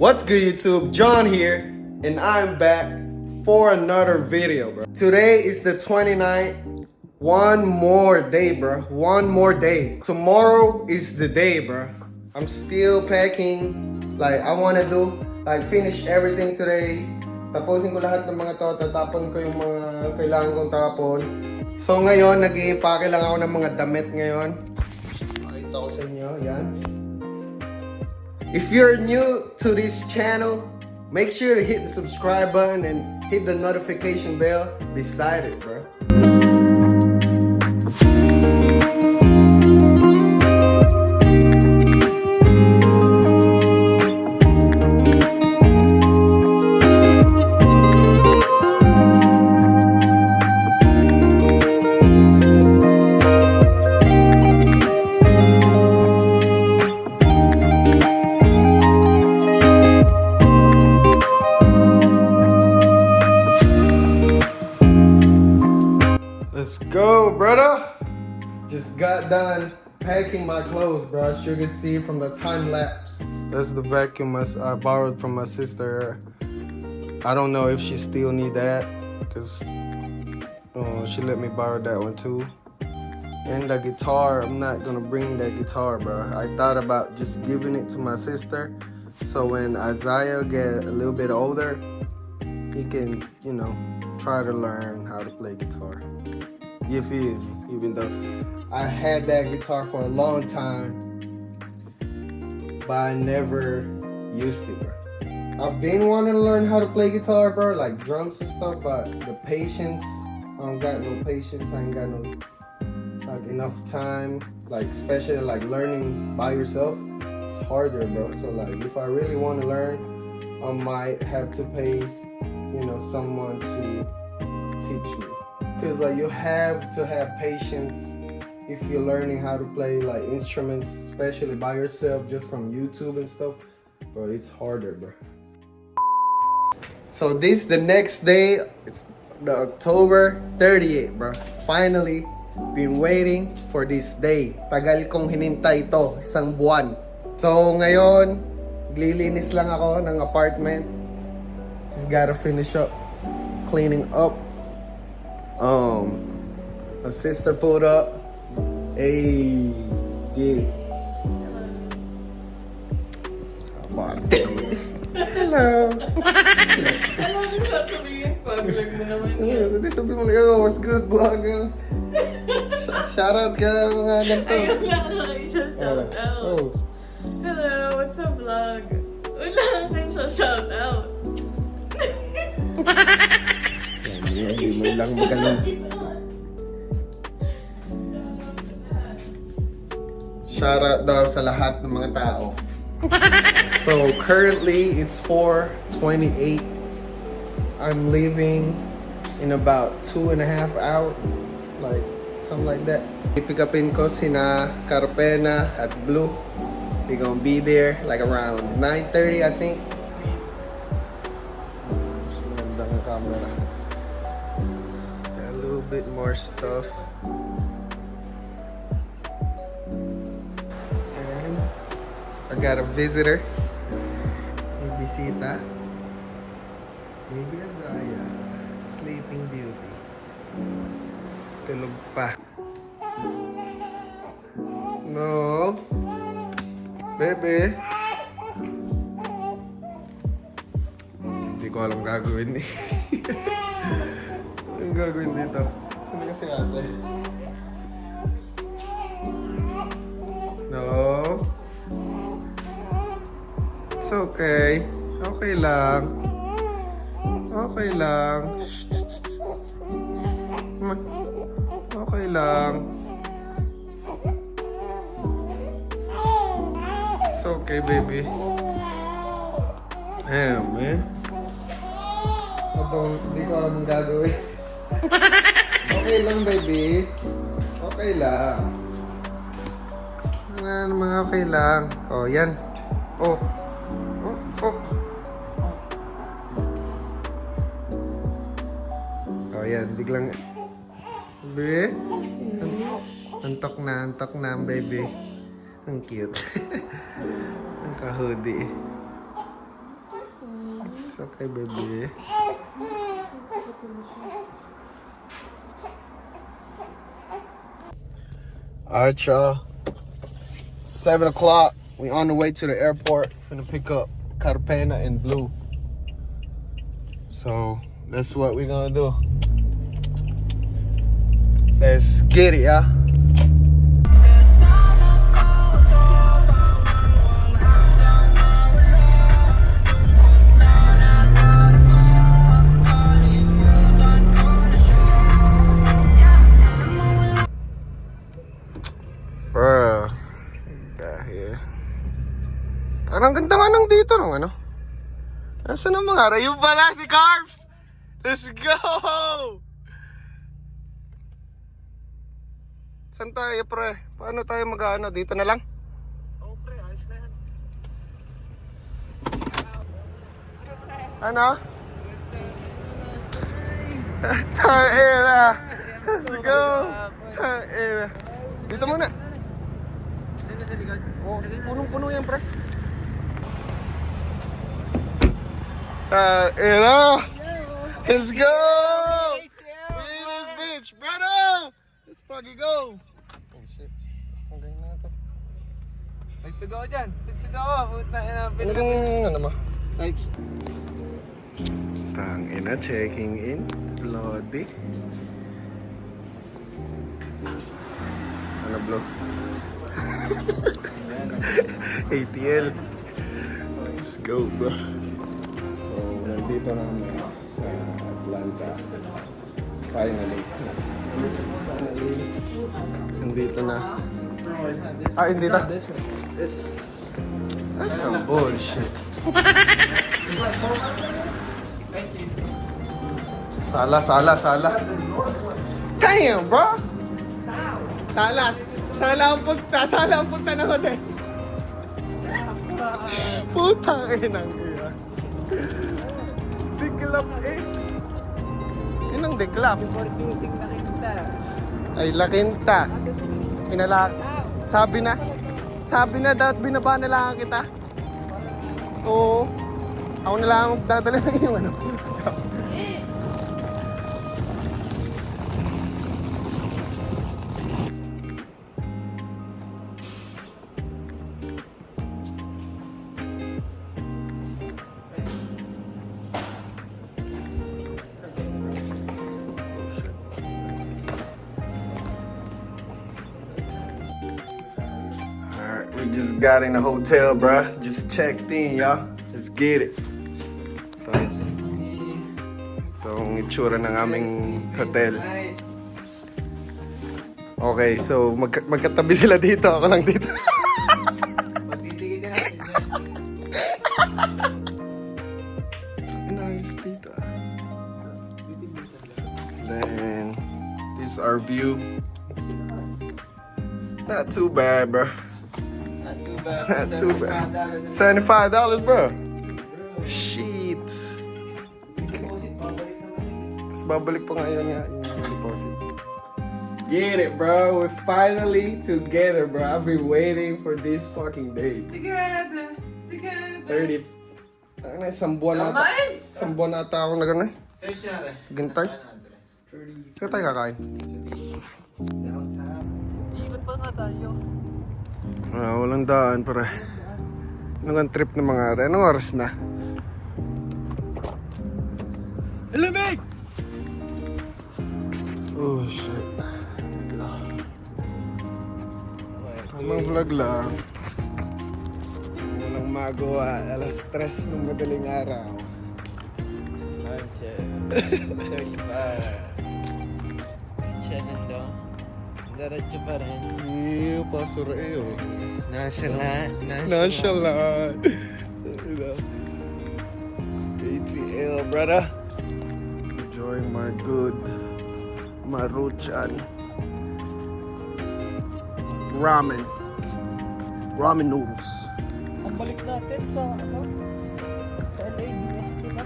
What's good, YouTube? John here, and I'm back for another video, bro. Today is the 29th. One more day, bro. One more day. Tomorrow is the day, bro. I'm still packing. Like, I wanna do, like, finish everything today. Tapusin ko lahat ng mga to. Tatapon ko yung mga kailangan kong tapon. So, ngayon, nag-i-impake lang ako ng mga damit ngayon. Pakita ko sa inyo. Yan. If you're new to this channel, make sure to hit the subscribe button and hit the notification bell beside it, bro. Let's go, brother. Just got done packing my clothes, bro. As you can see from the time lapse. That's the vacuum I borrowed from my sister. I don't know if she still need that, cause she let me borrow that one too. And the guitar, I'm not gonna bring that guitar, bro. I thought about just giving it to my sister, so when Isaiah get a little bit older, he can, you know, try to learn how to play guitar. You feel me? Even though I had that guitar for a long time, but I never used it, bro. I've been wanting to learn how to play guitar, bro, like drums and stuff, but the patience, I don't got no patience. I ain't got no like enough time, like especially like learning by yourself. It's harder, bro. So like if I really want to learn, I might have to pay, you know, someone to teach me. Because like you have to have patience if you're learning how to play like instruments, especially by yourself, just from YouTube and stuff. Bro, it's harder, bro. So this the next day. It's the October 30th, bro. Finally, been waiting for this day. Tagal kong hinintay ito, isang buwan. So ngayon, glilinis lang ako ng apartment. Just gotta finish up cleaning up. My sister pulled up. Hey, yeah. Hello. Alam mo na sabihin, pag-vlog mo naman yan. Hindi sabi mo lang, oh, what's good, vlog? Shoutout ka mga ganito. Ayun nga na isa-shout out. Oh. Hello, what's up vlog? Wala kang shout out. Hindi mo lang magaling. Shoutout daw sa lahat ng mga tao. So currently it's 4:28. I'm leaving in about 2.5 hours, like something like that. Pick upin ko sina Carpena at Blue. They gonna be there like around 9:30, I think. Mas maganda ng camera. A little bit more stuff. And I got a visitor. May bisita. Baby Azaya. Sleeping Beauty. Tulog pa. No. Bebe. Hindi ko alam gagawin eh. Anong gagawin dito? Saan kasi ate? No. It's okay. Okay lang. Okay lang. Okay lang. It's okay, baby. Damn, man. Hindi ko alam ang gagawin. Okay lang, baby. Okay lang. Ano naman okay lang. Oh, yan. Oh. Oh, oh. Oh, yan. Biglang... Baby? Antok na ang baby. Ang cute. Ang ka-hoodie. okay, baby. Alright, y'all. 7 o'clock. We on the way to the airport. Finna pick up Carpena and Blue. So that's what we're gonna do. Let's get it, y'all. Bruh. Dahil. Parang ganda nga nang dito nung ano. Nasaan ang mga rayo pala si Carbs? Let's go! Saan tayo, pre? Paano tayo mag-ano? Dito na lang? Oo, pre. Ayos na yan. Ano? Taera! Let's go! Taera! Dito muna. Oh, punong-puno yan, pre. Taera! Let's go! We in this bitch, brother! Let's fucking go! Oh shit. Ang ganyan na ito. Nagtugo dyan. Nagtugo. Puta na. Ano mo? Types. Tangina, checking in. Lodi. Ano, bro? ATL. Let's go, bro. So, nandito na kami sa Atlanta. Finally. Nandito na. Ah, hindi na. That's some bullshit. Sala. Damn, bro. Sala ang punta ng hotel. Putang inang iya. Diglap eh. Inang diglap. For choosing na kita. Ay, lakinta. Sabi na dapat binaba na lang kita. Oo. Ako na lang magdadala ng iyo, ano. We just got in the hotel, bruh. Just checked in, y'all. Let's get it. So, itong itsura ng aming hotel. Okay, so magkatabi sila dito. Ako lang dito. Magtitigil ka natin. Nice dito. Then, this is our view. Not too bad, bruh. Not too bad. $75, bro. Shit. Tapos babalik pa ngayon nga yung deposit. Get it, bro. We're finally together, bro. I've been waiting for this fucking day. Together. 30. Ano, isang buwan ata ako na gano'n. Gintay. Saan tayo kakain? Ikot pa nga tayo. Walang daan, pare. Anong trip ng mga are? Anong oras na? Lamig! Oh, shit. Tamang vlog lang. Walang magawa. Alas 3 ng madaling araw. Ay, shit. 35. Challenge daw. Diretso pa rin. Iyo, pasura iyo. Nonchalant. ATL, brother. Enjoying my good Maruchan ramen noodles. Ang balik natin sa sa LA, diba?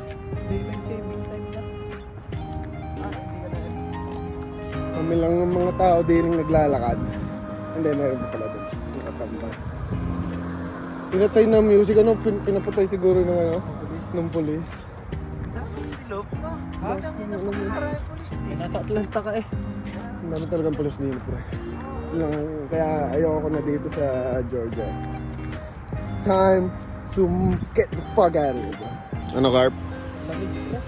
Daylight saving time na. Hindi ka na. Kami lang ng mga tao din naglalakad. Hindi, meron pa pala doon. Nakatambay. Pinatay na music, pinapatay siguro ng ng police. Silog, no? Bakit ang napakakarami polis Eh, dito? nasa Atlanta ka eh. Ang dami talagang pulis dito, pre. Kaya ayoko na dito sa Georgia. It's time to get the fuck out of here, bro. Ano, Carp? Lamig ko.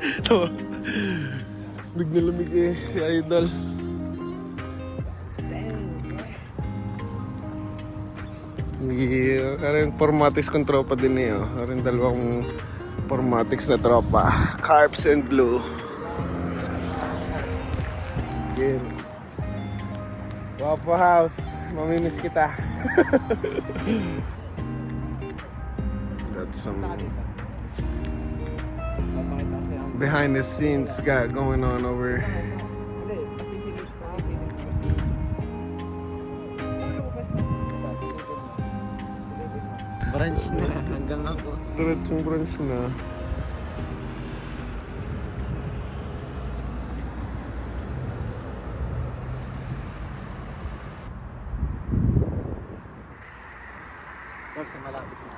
Ito. Lamig na lamig eh, si Idol. Yeah, yung Formatics kong tropa din eh. Oh. Yung dalawang Formatics na tropa. Carps and Blue. Yeah. Waffle House, mamimiss kita. Got some Papakita kasi ang... behind the scenes got going on over. Hindi, kasi sinip ko. Paano mo ba sa... Branch na hanggang ako. Diretsong branch na. Tapos malapit na.